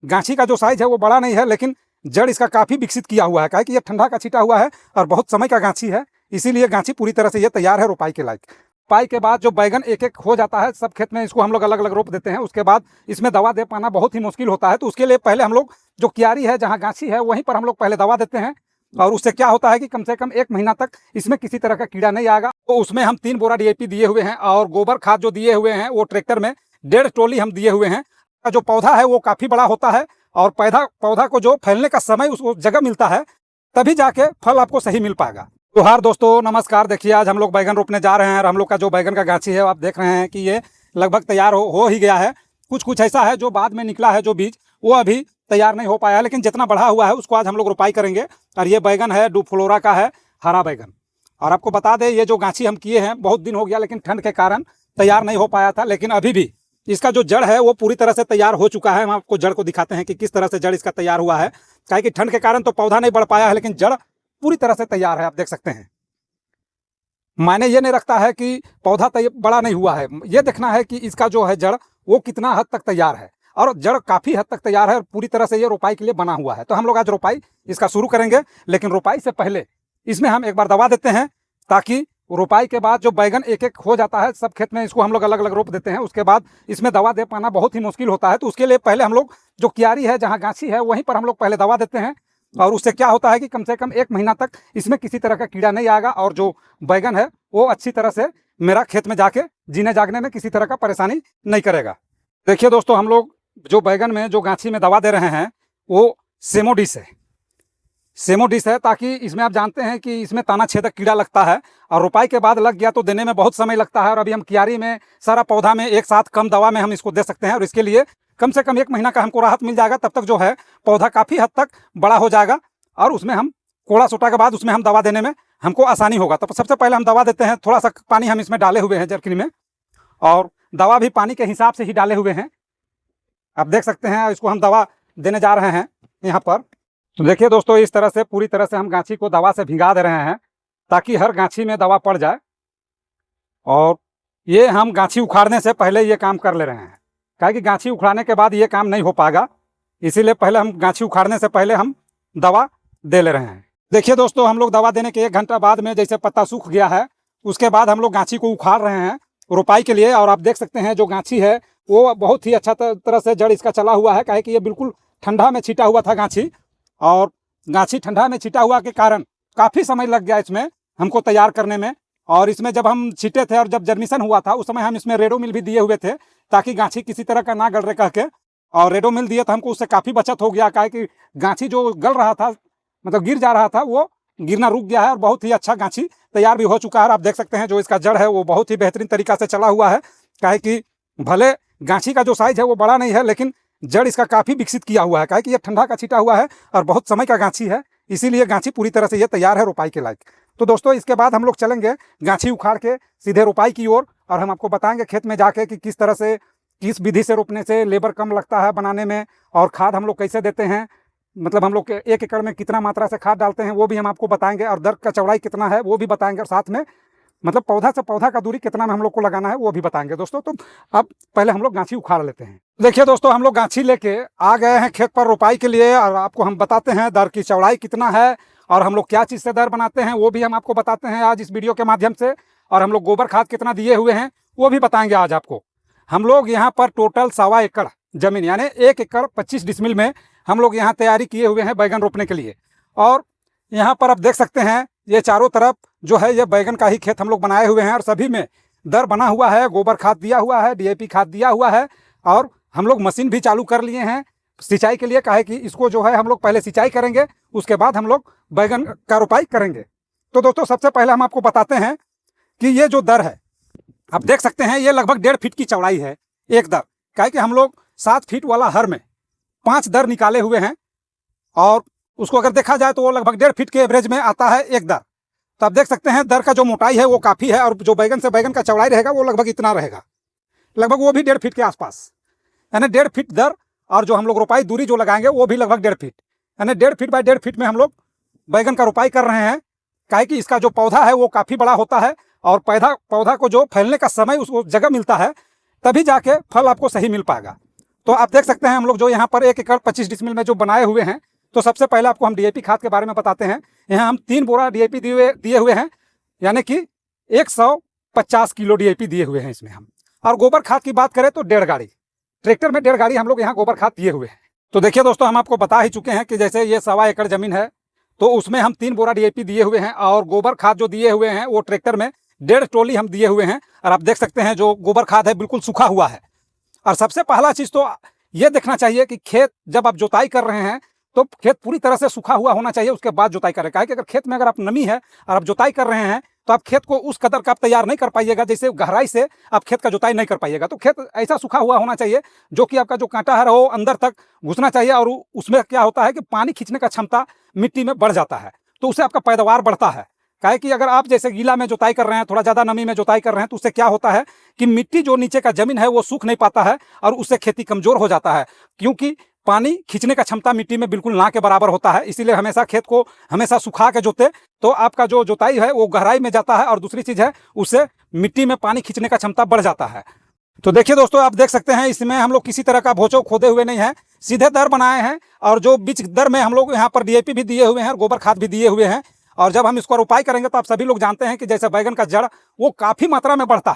गांछी का जो साइज है वो बड़ा नहीं है, लेकिन जड़ इसका काफ़ी विकसित किया हुआ है। काहे कि ये ठंडा का छिटा हुआ है और बहुत समय का गांछी है, इसीलिए गांछी पूरी तरह से ये तैयार है रोपाई के लायक। रोपाई के बाद जो बैगन एक एक हो जाता है, सब खेत में इसको हम लोग अलग अलग रोप देते हैं। उसके बाद इसमें दवा दे पाना बहुत ही मुश्किल होता है, तो उसके लिए पहले हम लोग जो क्यारी है, जहाँ गांछी है, वहीं पर हम लोग पहले दवा देते हैं। और उससे क्या होता है कि कम से कम 1 महीना तक इसमें किसी तरह का कीड़ा नहीं आएगा। तो उसमें हम 3 बोरा DAP दिए हुए हैं और गोबर खाद जो दिए हुए हैं वो ट्रैक्टर में 1.5 ट्रॉली हम दिए हुए हैं। जो पौधा है वो काफ़ी बड़ा होता है और पौधा को जो फैलने का समय उसको जगह मिलता है, तभी जाके फल आपको सही मिल पाएगा। तो हार दोस्तों नमस्कार। देखिए आज हम लोग बैगन रोपने जा रहे हैं और हम लोग का जो बैगन का गांछी है आप देख रहे हैं कि ये लगभग तैयार हो ही गया है। कुछ ऐसा है जो बाद में निकला है, जो बीज वो अभी तैयार नहीं हो पाया है, लेकिन जितना बढ़ा हुआ है उसको आज हम लोग रोपाई करेंगे। और ये बैगन है डूफ्लोरा का है, हरा बैगन। और आपको बता दें ये जो गांछी हम किए हैं बहुत दिन हो गया, लेकिन ठंड के कारण तैयार नहीं हो पाया था, लेकिन अभी भी इसका जो जड़ है वो पूरी तरह से तैयार हो चुका है। हम आपको जड़ को दिखाते हैं कि किस तरह से जड़ इसका तैयार हुआ है। क्या कि ठंड के कारण तो पौधा नहीं बढ़ पाया है, लेकिन जड़ पूरी तरह से तैयार है, आप देख सकते हैं। मायने ये नहीं रखता है कि पौधा बड़ा नहीं हुआ है, ये देखना है कि इसका जो है जड़ वो कितना हद तक तैयार है। और जड़ काफ़ी हद तक तैयार है और पूरी तरह से ये रोपाई के लिए बना हुआ है। तो हम लोग आज रोपाई इसका शुरू करेंगे, लेकिन रोपाई से पहले इसमें हम एक बार दवा देते हैं, ताकि रोपाई के बाद जो बैगन एक एक हो जाता है, सब खेत में इसको हम लोग अलग अलग रोप देते हैं। उसके बाद इसमें दवा दे पाना बहुत ही मुश्किल होता है, तो उसके लिए पहले हम लोग जो क्यारी है, जहाँ गांछी है, वहीं पर हम लोग पहले दवा देते हैं। और उससे क्या होता है कि कम से कम 1 महीना तक इसमें किसी तरह का कीड़ा नहीं आएगा और जो बैगन है वो अच्छी तरह से मेरा खेत में जाके जीने जागने में किसी तरह का परेशानी नहीं करेगा। देखिए दोस्तों, हम लोग जो बैगन में जो गांछी में दवा दे रहे हैं वो सेमोडिस है। सेमोडिस है ताकि इसमें आप जानते हैं कि इसमें ताना छेदक कीड़ा लगता है और रोपाई के बाद लग गया तो देने में बहुत समय लगता है। और अभी हम क्यारी में सारा पौधा में एक साथ कम दवा में हम इसको दे सकते हैं और इसके लिए कम से कम 1 महीना का हमको राहत मिल जाएगा। तब तक जो है पौधा काफ़ी हद तक बड़ा हो जाएगा और उसमें हम कोड़ा सोटा के बाद उसमें हम दवा देने में हमको आसानी होगा। तो सबसे पहले हम दवा देते हैं। थोड़ा सा पानी हम इसमें डाले हुए हैं जरकिन में, और दवा भी पानी के हिसाब से ही डाले हुए हैं, आप देख सकते हैं। इसको हम दवा देने जा रहे हैं यहाँ पर। तो देखिए दोस्तों, इस तरह से पूरी तरह से हम गांछी को दवा से भिगा दे रहे हैं ताकि हर गांछी में दवा पड़ जाए। और ये हम गांछी उखाड़ने से पहले ये काम कर ले रहे हैं, क्या कि गांछी उखाड़ने के बाद ये काम नहीं हो पाएगा, इसीलिए पहले हम गांछी उखाड़ने से पहले हम दवा दे ले रहे हैं। देखिए दोस्तों, हम लोग दवा देने के 1 घंटा बाद में जैसे पत्ता सूख गया है, उसके बाद हम लोग गांछी को उखाड़ रहे हैं रोपाई के लिए। और आप देख सकते हैं जो गांछी है वो बहुत ही अच्छा तरह से जड़ इसका चला हुआ है, काहे कि ये बिल्कुल ठंडा में छिटा हुआ था गांछी, और गांछी ठंडा में छिटा हुआ के कारण काफ़ी समय लग गया इसमें हमको तैयार करने में। और इसमें जब हम छीटे थे और जब जर्मिशन हुआ था उस समय हम इसमें रेडोमिल भी दिए हुए थे ताकि गांछी किसी तरह का ना गल रहे कह के, और रेडोमिल दिए तो हमको उससे काफ़ी बचत हो गया। काहे कि गांछी जो गल रहा था, मतलब गिर जा रहा था, वो गिरना रुक गया है और बहुत ही अच्छा गांछी तैयार भी हो चुका है। और आप देख सकते हैं जो इसका जड़ है वो बहुत ही बेहतरीन तरीका से चला हुआ है। काहे कि भले गांछी का जो साइज है वो बड़ा नहीं है, लेकिन जड़ इसका काफ़ी विकसित किया हुआ है। काहे कि ये ठंडा का छिटा हुआ है और बहुत समय का गांछी है, इसीलिए गांछी पूरी तरह से ये तैयार है रोपाई के लायक। तो दोस्तों, इसके बाद हम लोग चलेंगे गांछी उखाड़ के सीधे रोपाई की ओर, और हम आपको बताएंगे खेत में जाके कि किस तरह से, किस विधि से रोपने से लेबर कम लगता है बनाने में, और खाद हम लोग कैसे देते हैं, मतलब हम लोग 1 एकड़ में कितना मात्रा से खाद डालते हैं वो भी हम आपको बताएंगे, और दर का चौड़ाई कितना है वो भी बताएंगे, और साथ में मतलब पौधा से पौधा का दूरी कितना में हम लोग को लगाना है वो भी बताएंगे दोस्तों। तो अब पहले हम लोग गांछी उखाड़ लेते हैं। देखिए दोस्तों, हम लोग गांछी लेके आ गए हैं खेत पर रोपाई के लिए, और आपको हम बताते हैं दर की चौड़ाई कितना है और हम लोग क्या चीज़ से दर बनाते हैं वो भी हम आपको बताते हैं आज इस वीडियो के माध्यम से। और हम लोग गोबर खाद कितना दिए हुए हैं वो भी बताएंगे आज आपको। हम लोग यहाँ पर टोटल 1.25 एकड़ जमीन, यानी 1 एकड़ 25 डिसमिल में हम लोग यहाँ तैयारी किए हुए हैं बैगन रोपने के लिए। और यहाँ पर आप देख सकते हैं ये चारों तरफ जो है ये बैगन का ही खेत हम लोग बनाए हुए हैं, और सभी में दर बना हुआ है, गोबर खाद दिया हुआ है, DAP खाद दिया हुआ है, और हम लोग मशीन भी चालू कर लिए हैं सिंचाई के लिए। काहे कि इसको जो है हम लोग पहले सिंचाई करेंगे, उसके बाद हम लोग बैगन का रोपाई करेंगे। तो दोस्तों, सबसे पहले हम आपको बताते हैं कि ये जो दर है आप देख सकते हैं ये लगभग 1.5 फीट की चौड़ाई है एक दर। काहे कि हम लोग 7 फीट वाला हर में 5 दर निकाले हुए हैं, और उसको अगर देखा जाए तो वो लगभग 1.5 फीट के एवरेज में आता है एक दर। तो आप देख सकते हैं दर का जो मोटाई है वो काफ़ी है, और जो बैगन से बैगन का चौड़ाई रहेगा वो लगभग इतना रहेगा, लगभग वो भी 1.5 फीट के आसपास, यानी 1.5 फीट दर। और जो हम लोग रोपाई दूरी जो लगाएंगे वो भी लगभग 1.5 फीट, यानी 1.5 फीट बाय 1.5 फीट में हम लोग बैगन का रोपाई कर रहे हैं। काहे कि इसका जो पौधा है वो काफ़ी बड़ा होता है और पौधा को जो फैलने का समय उसको जगह मिलता है, तभी जाके फल आपको सही मिल पाएगा। तो आप देख सकते हैं हम लोग जो यहाँ पर 1 एकड़ 25 डिसमिल में जो बनाए हुए हैं, तो सबसे पहले आपको हम डीएपी खाद के बारे में बताते हैं। यहाँ हम 3 बोरा डीएपी दिए हुए हैं, यानी कि 150 किलो डीएपी दिए हुए हैं इसमें हम। और गोबर खाद की बात करें तो 1.5 गाड़ी, ट्रैक्टर में 1.5 गाड़ी हम लोग यहाँ गोबर खाद दिए हुए हैं। तो देखिए दोस्तों, हम आपको बता ही चुके हैं कि जैसे ये 1.25 एकड़ जमीन है, तो उसमें हम 3 बोरा डीएपी दिए हुए हैं और गोबर खाद जो दिए हुए हैं वो ट्रैक्टर में 1.5 ट्रॉली हम दिए हुए हैं। और आप देख सकते हैं जो गोबर खाद है बिल्कुल सूखा हुआ है। और सबसे पहला चीज़ तो ये देखना चाहिए कि खेत जब आप जोताई कर रहे हैं तो खेत पूरी तरह से सूखा हुआ होना चाहिए, उसके बाद जोताई करें। कि अगर खेत में अगर आप नमी है और आप जोताई कर रहे हैं तो आप खेत को उस कदर का आप तैयार नहीं कर पाइएगा, जैसे गहराई से आप खेत का जोताई नहीं कर पाइएगा। तो खेत ऐसा सूखा हुआ होना चाहिए जो कि आपका जो कांटा है वो अंदर तक घुसना चाहिए, और उसमें क्या होता है कि पानी खींचने का क्षमता मिट्टी में बढ़ जाता है, तो उससे आपका पैदावार बढ़ता है। काहे कि अगर आप जैसे गीला में जोताई कर रहे हैं, थोड़ा ज़्यादा नमी में जोताई कर रहे हैं, तो उससे क्या होता है कि मिट्टी जो नीचे का जमीन है वो सूख नहीं पाता है और उससे खेती कमज़ोर हो जाता है, क्योंकि पानी खींचने का क्षमता मिट्टी में बिल्कुल ना के बराबर होता है। इसीलिए हमेशा खेत को हमेशा सुखा के जोते, तो आपका जो जोताई है वो गहराई में जाता है, और दूसरी चीज़ है उससे मिट्टी में पानी खींचने का क्षमता बढ़ जाता है। तो देखिए दोस्तों, आप देख सकते हैं इसमें हम लोग किसी तरह का भोचो खोदे हुए नहीं है, सीधे दर बनाए हैं, और जो बीच दर में हम लोग यहाँ पर डीएपी भी दिए हुए हैं और गोबर खाद भी दिए हुए हैं। और जब हम इसको रोपाई करेंगे तो आप सभी लोग जानते हैं कि जैसे बैगन का जड़ वो काफ़ी मात्रा में बढ़ता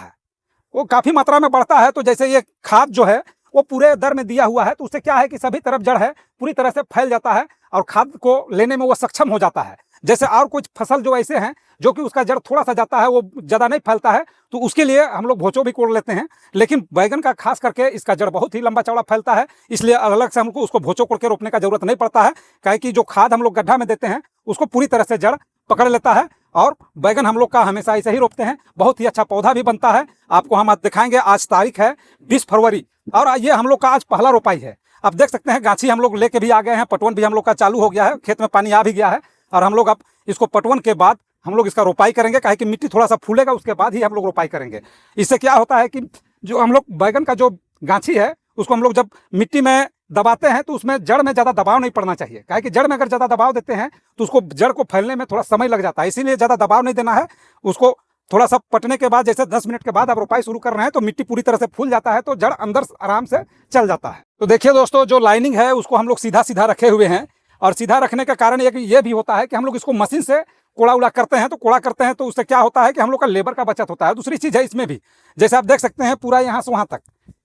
है, तो जैसे ये खाद जो है वो पूरे दर में दिया हुआ है, तो उससे क्या है कि सभी तरफ जड़ है पूरी तरह से फैल जाता है और खाद को लेने में वो सक्षम हो जाता है। जैसे और कुछ फसल जो ऐसे हैं जो कि उसका जड़ थोड़ा सा जाता है, वो ज़्यादा नहीं फैलता है, तो उसके लिए हम लोग भोचो भी कोड़ लेते हैं। लेकिन बैगन का खास करके इसका जड़ बहुत ही लंबा चौड़ा फैलता है, इसलिए अलग से हमको उसको भोचो कोड़ के रोपने का जरूरत नहीं पड़ता है। काहे कि जो खाद हम लोग गड्ढा में देते हैं उसको पूरी तरह से जड़ पकड़ लेता है, और बैगन हम लोग का हमेशा ऐसे ही रोपते हैं, बहुत ही अच्छा पौधा भी बनता है। आपको हम आज दिखाएंगे। आज तारीख है 20 फरवरी, और ये हम लोग का आज पहला रोपाई है। आप देख सकते हैं गाछी हम लोग लेके भी आ गए हैं, पटवन भी हम लोग का चालू हो गया है, खेत में पानी आ भी गया है, और हम लोग अब इसको पटवन के बाद हम लोग इसका रोपाई करेंगे। काहे कि मिट्टी थोड़ा सा फूलेगा, उसके बाद ही हम लोग रोपाई करेंगे। इससे क्या होता है कि जो हम लोग बैगन का जो गाछी है उसको हम लोग जब मिट्टी में दबाते हैं तो उसमें जड़ में ज़्यादा दबाव नहीं पड़ना चाहिए। काहे कि जड़ में अगर ज़्यादा दबाव देते हैं तो उसको जड़ को फैलने में थोड़ा समय लग जाता है, इसीलिए ज़्यादा दबाव नहीं देना है। उसको थोड़ा सा पटने के बाद, जैसे 10 मिनट के बाद आप रोपाई शुरू कर रहे हैं, तो मिट्टी पूरी तरह से फूल जाता है, तो जड़ अंदर आराम से चल जाता है। तो देखिए दोस्तों, जो लाइनिंग है उसको हम लोग सीधा सीधा रखे हुए हैं, और सीधा रखने का कारण ये भी होता है कि हम लोग इसको मशीन से कोड़ा उड़ा करते हैं, तो उससे क्या होता है कि हम लोग का लेबर का बचत होता है। दूसरी चीज़ है इसमें भी, जैसे आप देख सकते हैं पूरा यहाँ से वहाँ तक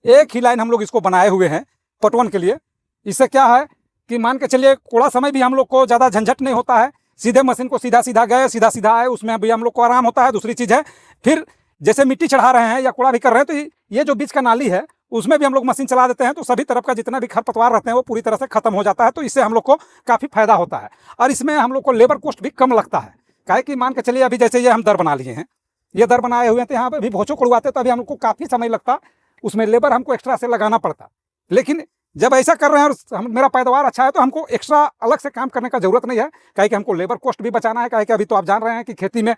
एक ही लाइन हम लोग इसको बनाए हुए हैं पटवन के लिए। इससे क्या है कि मान के चलिए कोड़ा समय भी हम लोग को ज़्यादा झंझट नहीं होता है, सीधे मशीन को सीधा सीधा गए, सीधा सीधा आए, उसमें भी हम लोग को आराम होता है। दूसरी चीज़ है फिर जैसे मिट्टी चढ़ा रहे हैं या कोड़ा भी कर रहे हैं, तो ये जो बीच का नाली है उसमें भी हम लोग मशीन चला देते हैं, तो सभी तरफ का जितना भी खरपतवार रहते हैं वो पूरी तरह से खत्म हो जाता है। तो इससे हम लोग को काफ़ी फायदा होता है, और इसमें हम लोग को लेबर कॉस्ट भी कम लगता है। काहे कि मान के चलिए अभी जैसे ये हम दर बना लिए हैं, ये दर बनाए हुए हैं, तो यहाँ पर भी भोचो खुड़वाते तो अभी हम लोग को काफ़ी समय लगता, उसमें लेबर हमको एक्स्ट्रा से लगाना पड़ता। लेकिन जब ऐसा कर रहे हैं और मेरा पैदावार अच्छा है, तो हमको एक्स्ट्रा अलग से काम करने का जरूरत नहीं है। काहे कि हमको लेबर कॉस्ट भी बचाना है। काहे कि अभी तो आप जान रहे हैं कि खेती में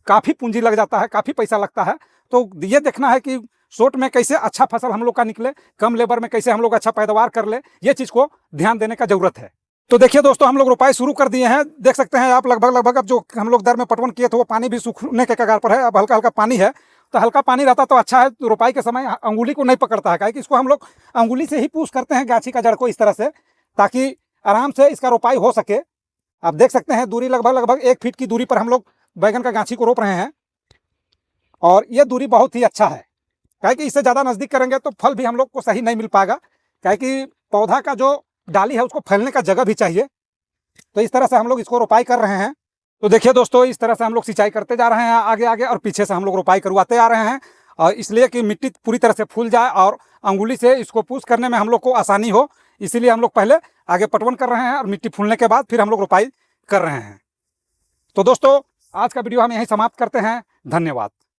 काफ़ी पूंजी लग जाता है, काफ़ी पैसा लगता है। तो ये देखना है कि शॉर्ट में कैसे अच्छा फसल हम लोग का निकले, कम लेबर में कैसे हम लोग अच्छा पैदावार कर ले, ये चीज़ को ध्यान देने का जरूरत है। तो देखिए दोस्तों, हम लोग रोपाई शुरू कर दिए हैं। देख सकते हैं आप लगभग अब जो हम लोग दर में पटवन किए थे वो पानी भी सूखने के कगार पर है। अब हल्का हल्का पानी है, तो हल्का पानी रहता तो अच्छा है, तो रोपाई के समय अंगुली को नहीं पकड़ता है। काहे कि इसको हम लोग अंगुली से ही पुश करते हैं गाछी का जड़ को इस तरह से, ताकि आराम से इसका रोपाई हो सके। आप देख सकते हैं दूरी लगभग 1 फीट की दूरी पर हम लोग बैगन का गाछी को रोप रहे हैं, और ये दूरी बहुत ही अच्छा है। काहे कि इससे ज़्यादा नज़दीक करेंगे तो फल भी हम लोग को सही नहीं मिल पाएगा। काहे कि पौधा का जो डाली है उसको फैलने का जगह भी चाहिए। तो इस तरह से हम लोग इसको रोपाई कर रहे हैं। तो देखिए दोस्तों, इस तरह से हम लोग सिंचाई करते जा रहे हैं आगे आगे, और पीछे से हम लोग रोपाई करवाते आ रहे हैं, और इसलिए कि मिट्टी पूरी तरह से फूल जाए और अंगुली से इसको पुश करने में हम लोग को आसानी हो, इसीलिए हम लोग पहले आगे पटवन कर रहे हैं, और मिट्टी फूलने के बाद फिर हम लोग रोपाई कर रहे हैं। तो दोस्तों, आज का वीडियो हम यहीं समाप्त करते हैं। धन्यवाद।